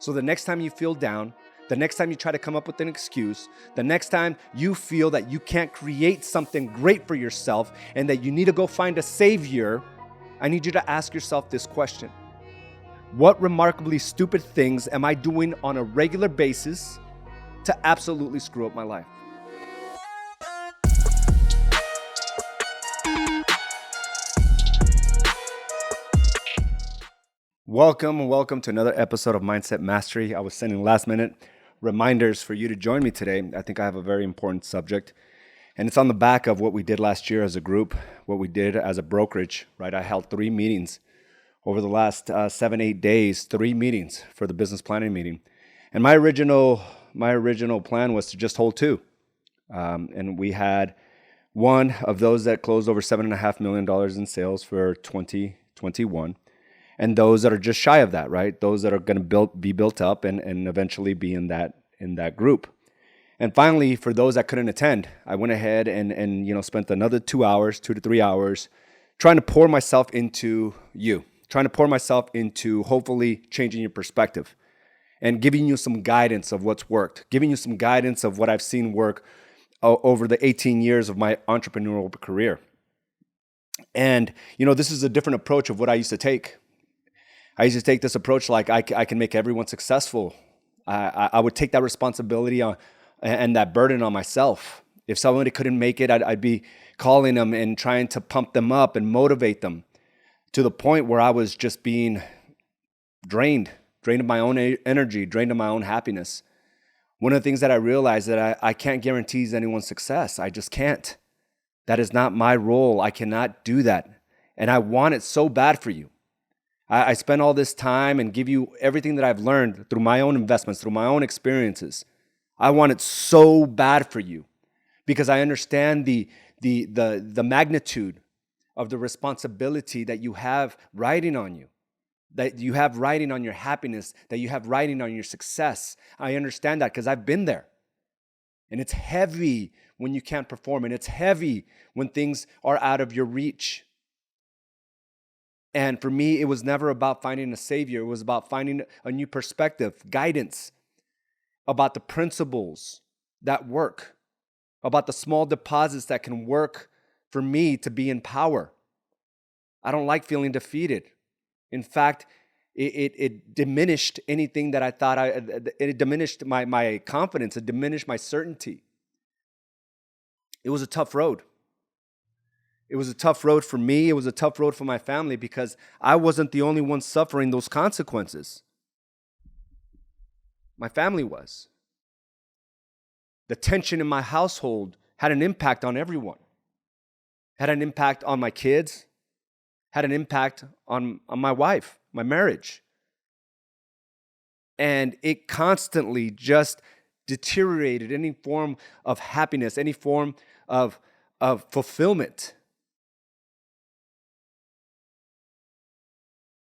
So the next time you feel down, the next time you try to come up with an excuse, the next time you feel that you can't create something great for yourself and that you need to go find a savior, I need you to ask yourself this question. What remarkably stupid things am I doing on a regular basis to absolutely screw up my life? Welcome to another episode of Mindset Mastery. I was sending last minute reminders for you to join me today. I think I have a very important subject, and it's on the back of what we did last year as a group, what we did as a brokerage, right? I held 3 meetings over the last 7-8 days, 3 meetings for the business planning meeting. And my original plan was to just hold 2. And we had one of those that closed over $7.5 million in sales for 2021. And those that are just shy of that, right? Those that are going to be built up and eventually be in that group. And finally, for those that couldn't attend, I went ahead and spent another 2 to 3 hours, trying to pour myself into you, trying to pour myself into hopefully changing your perspective and giving you some guidance of what's worked, giving you some guidance of what I've seen work over the 18 years of my entrepreneurial career. And, this is a different approach of what I used to take. I used to take this approach like I can make everyone successful. I would take that responsibility and that burden on myself. If somebody couldn't make it, I'd be calling them and trying to pump them up and motivate them to the point where I was just being drained of my own energy, drained of my own happiness. One of the things that I realized that I can't guarantee anyone's success. I just can't. That is not my role. I cannot do that. And I want it so bad for you. I spend all this time and give you everything that I've learned through my own investments, through my own experiences. I want it so bad for you because I understand the magnitude of the responsibility that you have riding on you, that you have riding on your happiness, that you have riding on your success. I understand that because I've been there. And it's heavy when you can't perform, and it's heavy when things are out of your reach. And for me, it was never about finding a savior. It was about finding a new perspective, guidance, about the principles that work, about the small deposits that can work for me to be in power. I don't like feeling defeated. In fact, it diminished anything that I thought it diminished my confidence. It diminished my certainty. It was a tough road. It was a tough road for me. It was a tough road for my family because I wasn't the only one suffering those consequences. My family was. The tension in my household had an impact on everyone. Had an impact on my kids. Had an impact on my wife, my marriage. And it constantly just deteriorated any form of happiness, any form of fulfillment.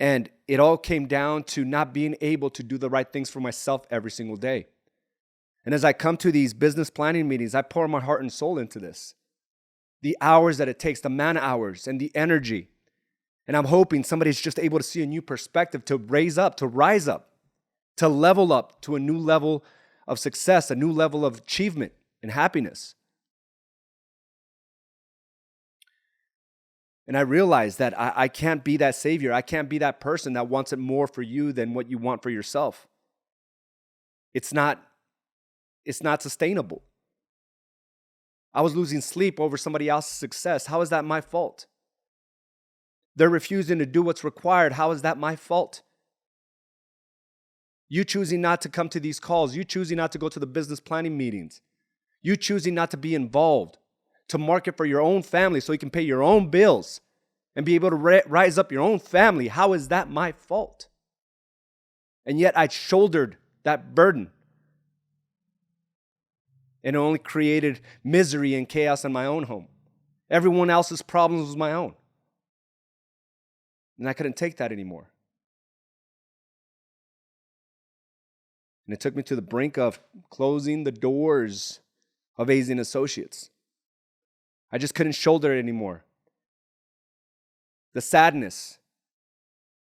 And it all came down to not being able to do the right things for myself every single day. And as I come to these business planning meetings, I pour my heart and soul into this. The hours that it takes, the man hours and the energy. And I'm hoping somebody's just able to see a new perspective, to rise up, to level up to a new level of success, a new level of achievement and happiness. And I realized that I can't be that savior. I can't be that person that wants it more for you than what you want for yourself. It's not sustainable. I was losing sleep over somebody else's success. How is that my fault? They're refusing to do what's required. How is that my fault? You choosing not to come to these calls. You choosing not to go to the business planning meetings. You choosing not to be involved, to market for your own family so you can pay your own bills and be able to rise up your own family. How is that my fault? And yet I shouldered that burden. And it only created misery and chaos in my own home. Everyone else's problems was my own. And I couldn't take that anymore. And it took me to the brink of closing the doors of A's and Associates. I just couldn't shoulder it anymore. The sadness,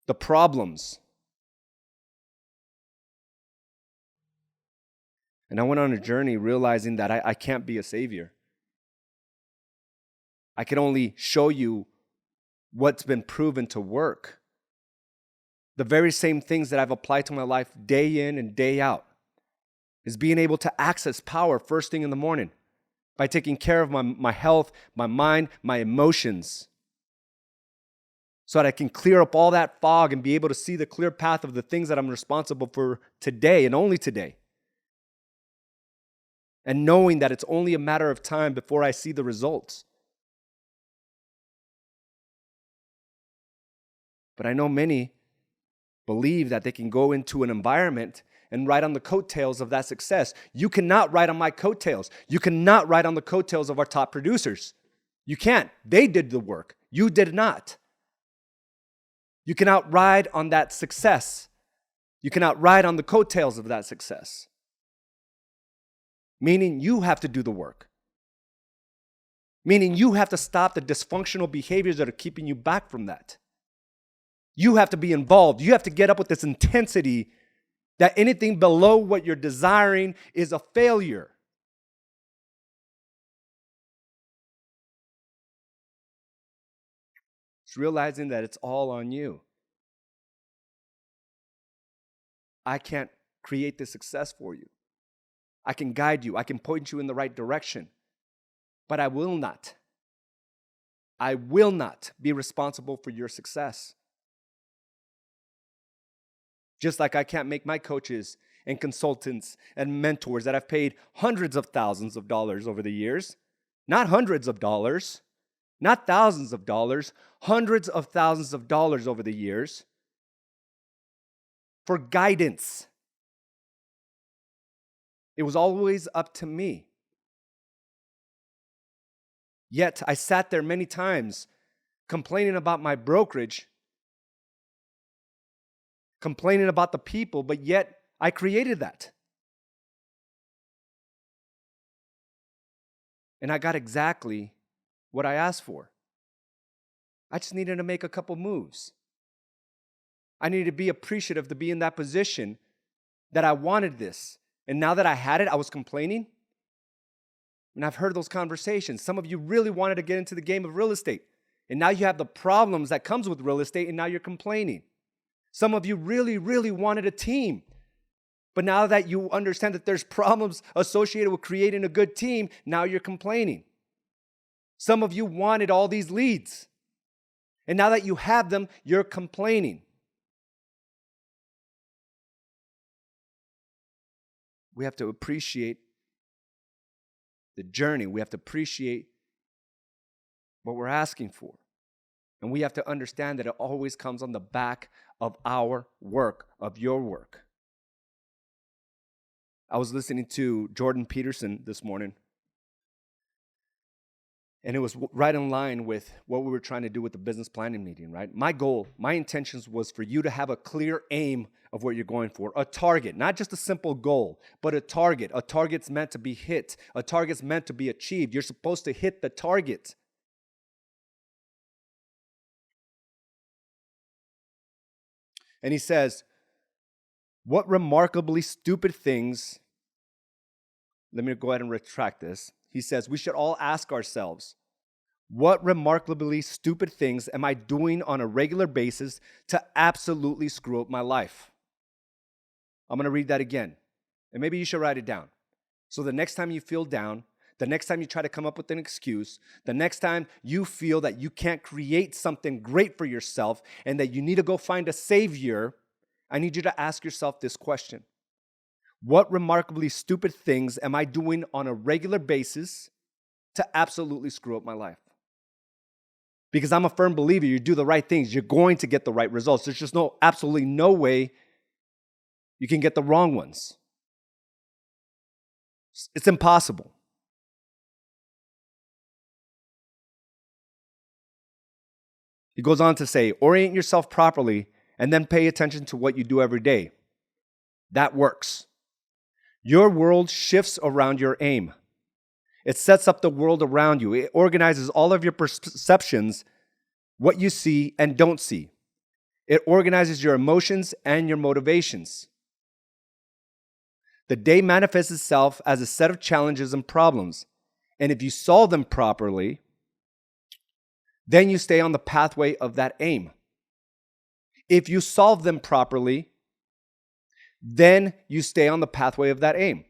the problems, And I went on a journey realizing that I can't be a savior. I can only show you what's been proven to work. The very same things that I've applied to my life day in and day out is being able to access power first thing in the morning by taking care of my health, my mind, my emotions, so that I can clear up all that fog and be able to see the clear path of the things that I'm responsible for today and only today. And knowing that it's only a matter of time before I see the results. But I know many believe that they can go into an environment and ride on the coattails of that success. You cannot ride on my coattails. You cannot ride on the coattails of our top producers. You can't. They did the work. You did not. You cannot ride on that success. You cannot ride on the coattails of that success. Meaning you have to do the work. Meaning you have to stop the dysfunctional behaviors that are keeping you back from that. You have to be involved. You have to get up with this intensity that anything below what you're desiring is a failure. It's realizing that it's all on you. I can't create the success for you. I can guide you. I can point you in the right direction. But I will not be responsible for your success. Just like I can't make my coaches and consultants and mentors that I've paid hundreds of thousands of dollars over the years, not hundreds of dollars, not thousands of dollars, hundreds of thousands of dollars over the years for guidance. It was always up to me. Yet I sat there many times complaining about my brokerage, complaining about the people, but yet I created that. And I got exactly what I asked for. I just needed to make a couple moves. I needed to be appreciative to be in that position that I wanted this. And now that I had it, I was complaining. And I've heard those conversations. Some of you really wanted to get into the game of real estate. And now you have the problems that comes with real estate, and now you're complaining. Some of you really, really wanted a team. But now that you understand that there's problems associated with creating a good team, now you're complaining. Some of you wanted all these leads. And now that you have them, you're complaining. We have to appreciate the journey. We have to appreciate what we're asking for. And we have to understand that it always comes on the back of our work, of your work. I was listening to Jordan Peterson this morning, and it was right in line with what we were trying to do with the business planning meeting, right? My goal, my intentions was for you to have a clear aim of what you're going for, a target, not just a simple goal, but a target. A target's meant to be hit. A target's meant to be achieved. You're supposed to hit the target. And he says, what remarkably stupid things, let me go ahead and retract this. He says, we should all ask ourselves, what remarkably stupid things am I doing on a regular basis to absolutely screw up my life? I'm going to read that again. And maybe you should write it down. So the next time you feel down, the next time you try to come up with an excuse, the next time you feel that you can't create something great for yourself and that you need to go find a savior, I need you to ask yourself this question. What remarkably stupid things am I doing on a regular basis to absolutely screw up my life? Because I'm a firm believer, you do the right things, you're going to get the right results. There's just absolutely no way you can get the wrong ones. It's impossible. He goes on to say, orient yourself properly and then pay attention to what you do every day. That works. Your world shifts around your aim. It sets up the world around you. It organizes all of your perceptions, what you see and don't see. It organizes your emotions and your motivations. The day manifests itself as a set of challenges and problems. And if you solve them properly, then you stay on the pathway of that aim. If you solve them properly, then you stay on the pathway of that aim.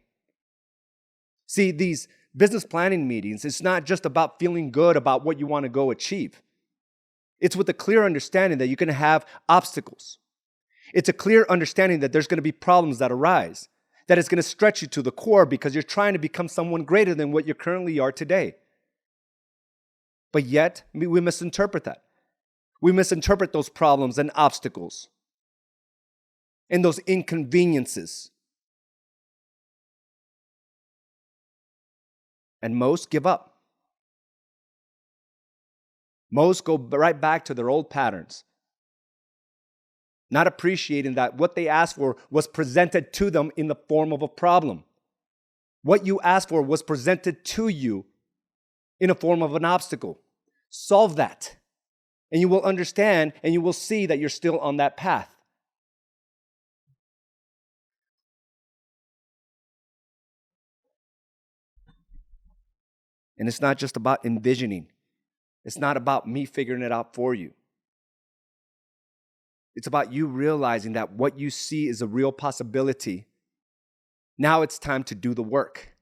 See, these business planning meetings, it's not just about feeling good about what you want to go achieve. It's with a clear understanding that you're going to have obstacles. It's a clear understanding that there's going to be problems that arise, that it's going to stretch you to the core because you're trying to become someone greater than what you currently are today. But yet, we misinterpret that. We misinterpret those problems and obstacles and those inconveniences. And most give up. Most go right back to their old patterns, not appreciating that what they asked for was presented to them in the form of a problem. What you asked for was presented to you in a form of an obstacle. Solve that, and you will understand and you will see that you're still on that path. And it's not just about envisioning. It's not about me figuring it out for you. It's about you realizing that what you see is a real possibility. Now it's time to do the work.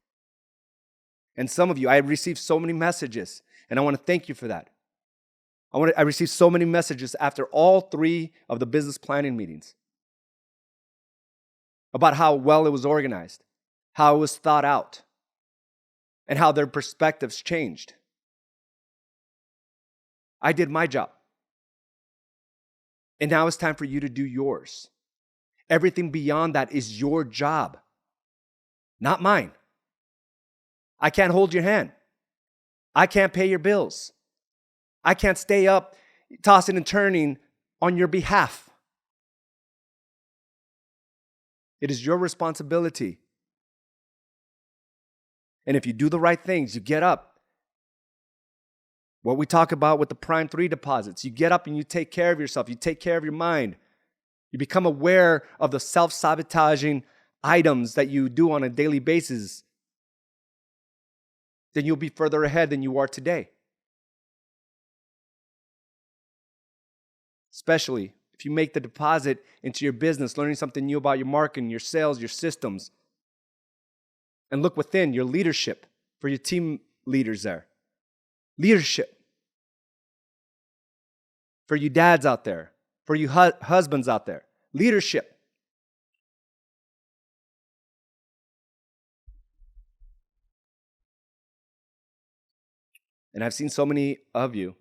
And some of you, I received so many messages, and I want to thank you for that. I received so many messages after all 3 of the business planning meetings about how well it was organized, how it was thought out, and how their perspectives changed. I did my job. And now it's time for you to do yours. Everything beyond that is your job, not mine. I can't hold your hand. I can't pay your bills. I can't stay up tossing and turning on your behalf. It is your responsibility. And if you do the right things, you get up. What we talk about with the Prime 3 deposits, you get up and you take care of yourself. You take care of your mind. You become aware of the self-sabotaging items that you do on a daily basis. Then you'll be further ahead than you are today. Especially if you make the deposit into your business, learning something new about your marketing, your sales, your systems. And look within your leadership for your team leaders there. Leadership. For you dads out there. For you husbands out there. Leadership. And I've seen so many of you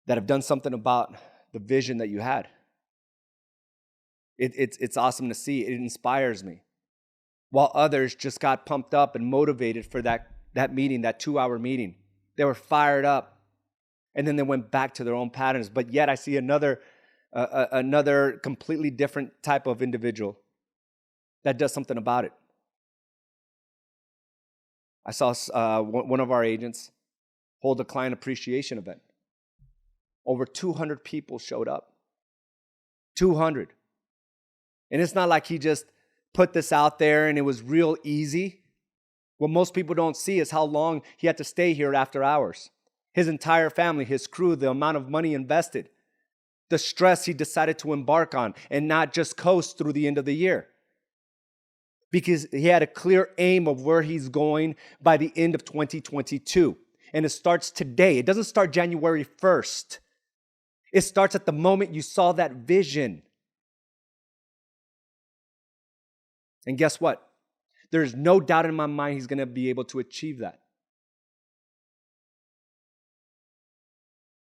that have done something about the vision that you had. It's awesome to see. It inspires me. While others just got pumped up and motivated for that meeting, that 2-hour meeting. They were fired up. And then they went back to their own patterns. But yet I see another completely different type of individual that does something about it. I saw one of our agents hold a client appreciation event. Over 200 people showed up. 200. And it's not like he just put this out there and it was real easy. What most people don't see is how long he had to stay here after hours. His entire family, his crew, the amount of money invested, the stress he decided to embark on and not just coast through the end of the year. Because he had a clear aim of where he's going by the end of 2022. And it starts today. It doesn't start January 1st. It starts at the moment you saw that vision. And guess what? There's no doubt in my mind he's going to be able to achieve that.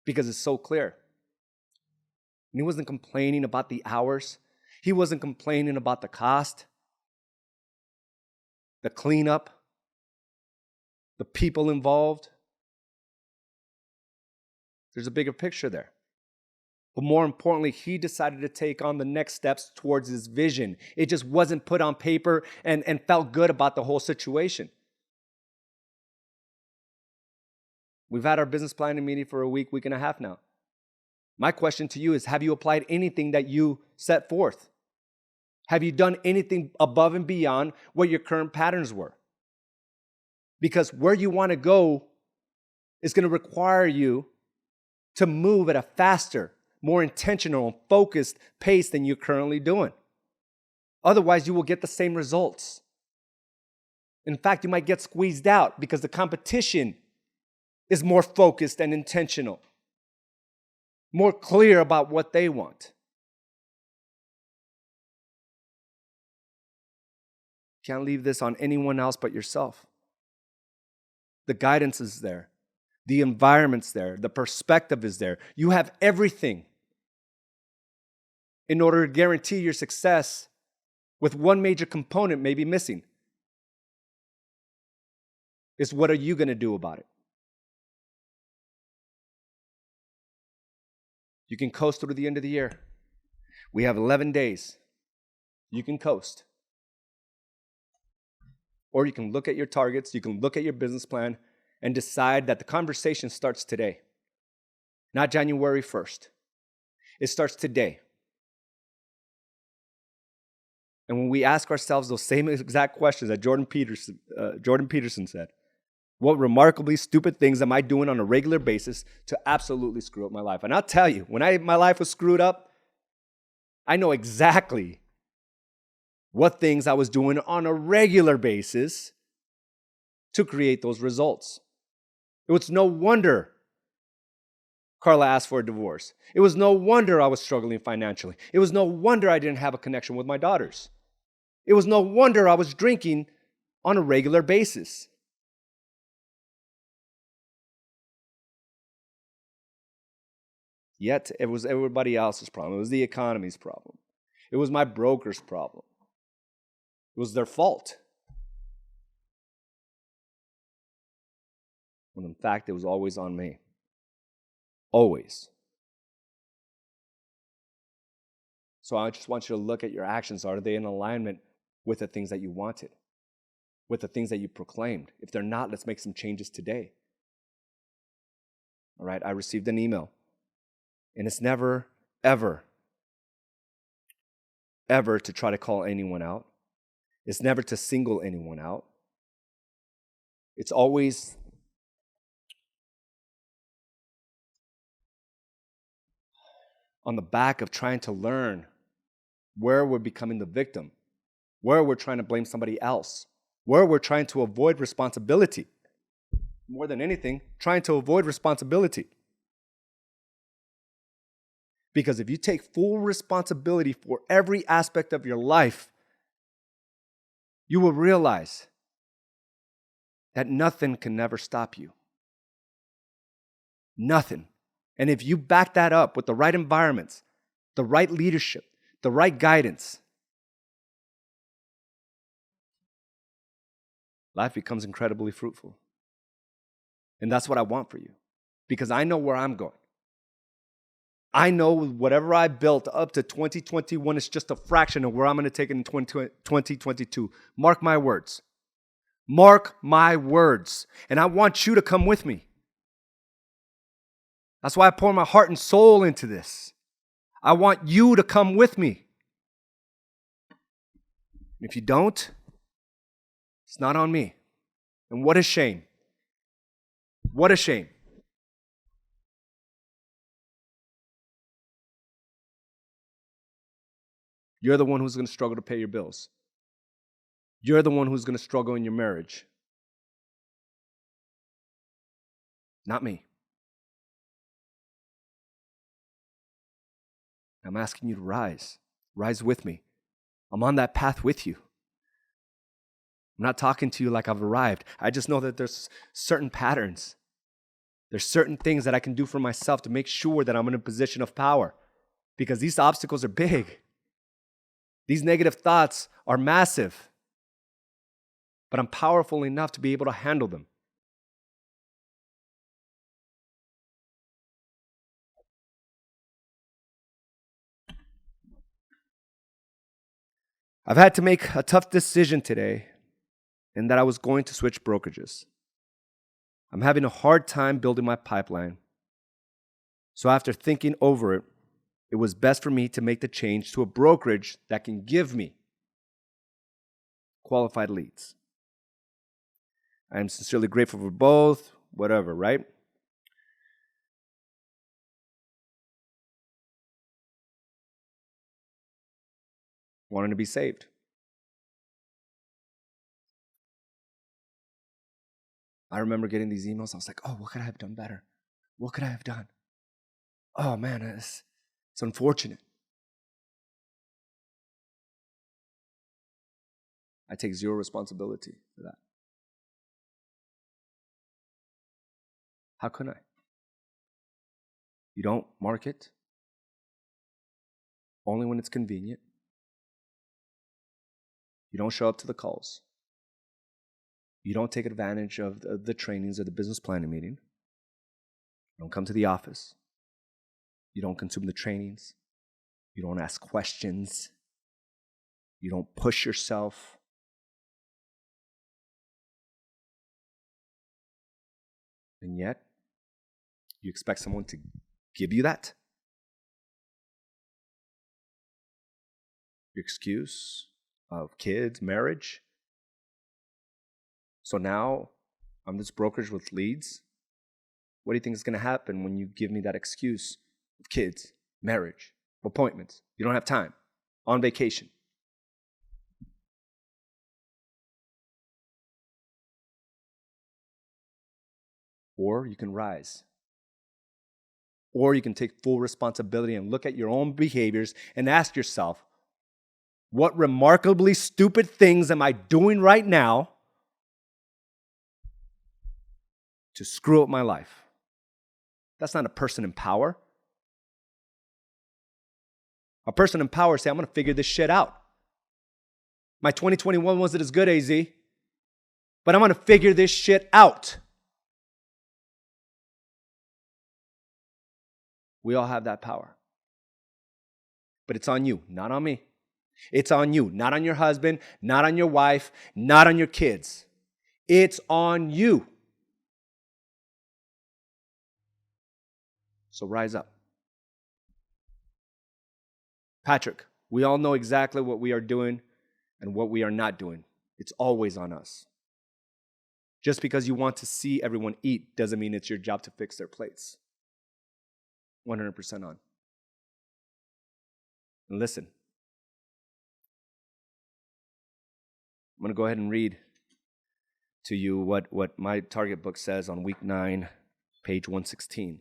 Because it's so clear. And he wasn't complaining about the hours. He wasn't complaining about the cost, the cleanup, the people involved. There's a bigger picture there. But more importantly, he decided to take on the next steps towards his vision. It just wasn't put on paper and felt good about the whole situation. We've had our business planning meeting for a week and a half now. My question to you is, have you applied anything that you set forth? Have you done anything above and beyond what your current patterns were? Because where you want to go is going to require you to move at a faster, more intentional, and focused pace than you're currently doing. Otherwise, you will get the same results. In fact, you might get squeezed out because the competition is more focused and intentional, more clear about what they want. Can't leave this on anyone else but yourself. The guidance is there. The environment's there. The perspective is there. You have everything in order to guarantee your success, with one major component maybe missing. Is what are you going to do about it? You can coast through the end of the year. We have 11 days. You can coast. Or you can look at your targets, you can look at your business plan, and decide that the conversation starts today, not January 1st. It starts today. And when we ask ourselves those same exact questions that Jordan Peterson said, what remarkably stupid things am I doing on a regular basis to absolutely screw up my life? And I'll tell you, when my life was screwed up, I know exactly what things I was doing on a regular basis to create those results. It was no wonder Carla asked for a divorce. It was no wonder I was struggling financially. It was no wonder I didn't have a connection with my daughters. It was no wonder I was drinking on a regular basis. Yet it was everybody else's problem. It was the economy's problem. It was my broker's problem. It was their fault. When in fact, it was always on me. Always. So I just want you to look at your actions. Are they in alignment with the things that you wanted? With the things that you proclaimed? If they're not, let's make some changes today. All right, I received an email. And it's never, ever, ever to try to call anyone out. It's never to single anyone out. It's always on the back of trying to learn where we're becoming the victim, where we're trying to blame somebody else, where we're trying to avoid responsibility. More than anything, trying to avoid responsibility. Because if you take full responsibility for every aspect of your life, you will realize that nothing can never stop you. Nothing. And if you back that up with the right environments, the right leadership, the right guidance, life becomes incredibly fruitful. And that's what I want for you, because I know where I'm going. I know whatever I built up to 2021 is just a fraction of where I'm going to take it in 2022. Mark my words. Mark my words. And I want you to come with me. That's why I pour my heart and soul into this. I want you to come with me. If you don't, it's not on me. And what a shame. What a shame. You're the one who's going to struggle to pay your bills. You're the one who's going to struggle in your marriage. Not me. I'm asking you to rise. Rise with me. I'm on that path with you. I'm not talking to you like I've arrived. I just know that there's certain patterns. There's certain things that I can do for myself to make sure that I'm in a position of power. Because these obstacles are big. These negative thoughts are massive. But I'm powerful enough to be able to handle them. I've had to make a tough decision today, in that I was going to switch brokerages. I'm having a hard time building my pipeline. So after thinking over it, it was best for me to make the change to a brokerage that can give me qualified leads. I am sincerely grateful for both, whatever, right? Wanting to be saved. I remember getting these emails. I was like, oh, what could I have done better? What could I have done? Oh, man, it's unfortunate. I take zero responsibility for that. How could I? You don't market only when it's convenient. You don't show up to the calls. You don't take advantage of the trainings or the business planning meeting. You don't come to the office. You don't consume the trainings. You don't ask questions. You don't push yourself. And yet, you expect someone to give you that? Your excuse of kids, marriage. So now I'm this brokerage with leads. What do you think is going to happen when you give me that excuse of kids, marriage, appointments? You don't have time, on vacation. Or you can rise. Or you can take full responsibility and look at your own behaviors and ask yourself, what remarkably stupid things am I doing right now to screw up my life? That's not a person in power. A person in power say, I'm going to figure this shit out. My 2021 wasn't as good, AZ, but I'm going to figure this shit out. We all have that power. But it's on you, not on me. It's on you, not on your husband, not on your wife, not on your kids. It's on you. So rise up. Patrick, we all know exactly what we are doing and what we are not doing. It's always on us. Just because you want to see everyone eat doesn't mean it's your job to fix their plates. 100% on. And listen, I'm going to go ahead and read to you what my target book says on week 9, page 116.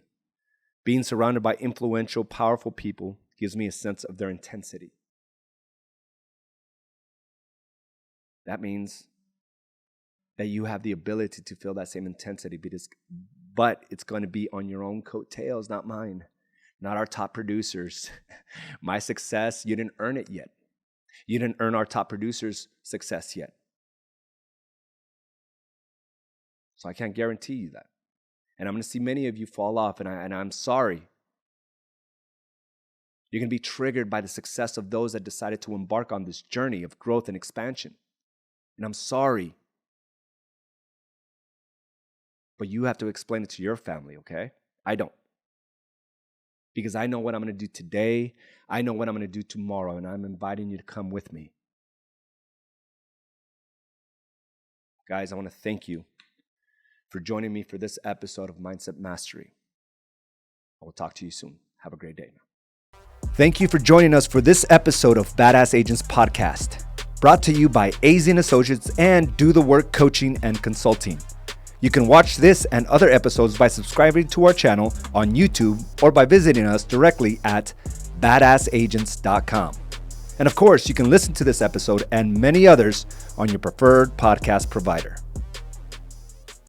Being surrounded by influential, powerful people gives me a sense of their intensity. That means that you have the ability to feel that same intensity, but it's going to be on your own coattails, not mine, not our top producers. My success, you didn't earn it yet. You didn't earn our top producers' success yet. So I can't guarantee you that. And I'm going to see many of you fall off, and I'm sorry. You're going to be triggered by the success of those that decided to embark on this journey of growth and expansion. And I'm sorry. But you have to explain it to your family, okay? I don't. Because I know what I'm going to do today. I know what I'm going to do tomorrow, and I'm inviting you to come with me. Guys, I want to thank you for joining me for this episode of Mindset Mastery. I will talk to you soon. Have a great day now. Thank you for joining us for this episode of Badass Agents Podcast, brought to you by AZ & Associates and Do the Work Coaching and Consulting. You can watch this and other episodes by subscribing to our channel on YouTube or by visiting us directly at badassagents.com. And of course, you can listen to this episode and many others on your preferred podcast provider.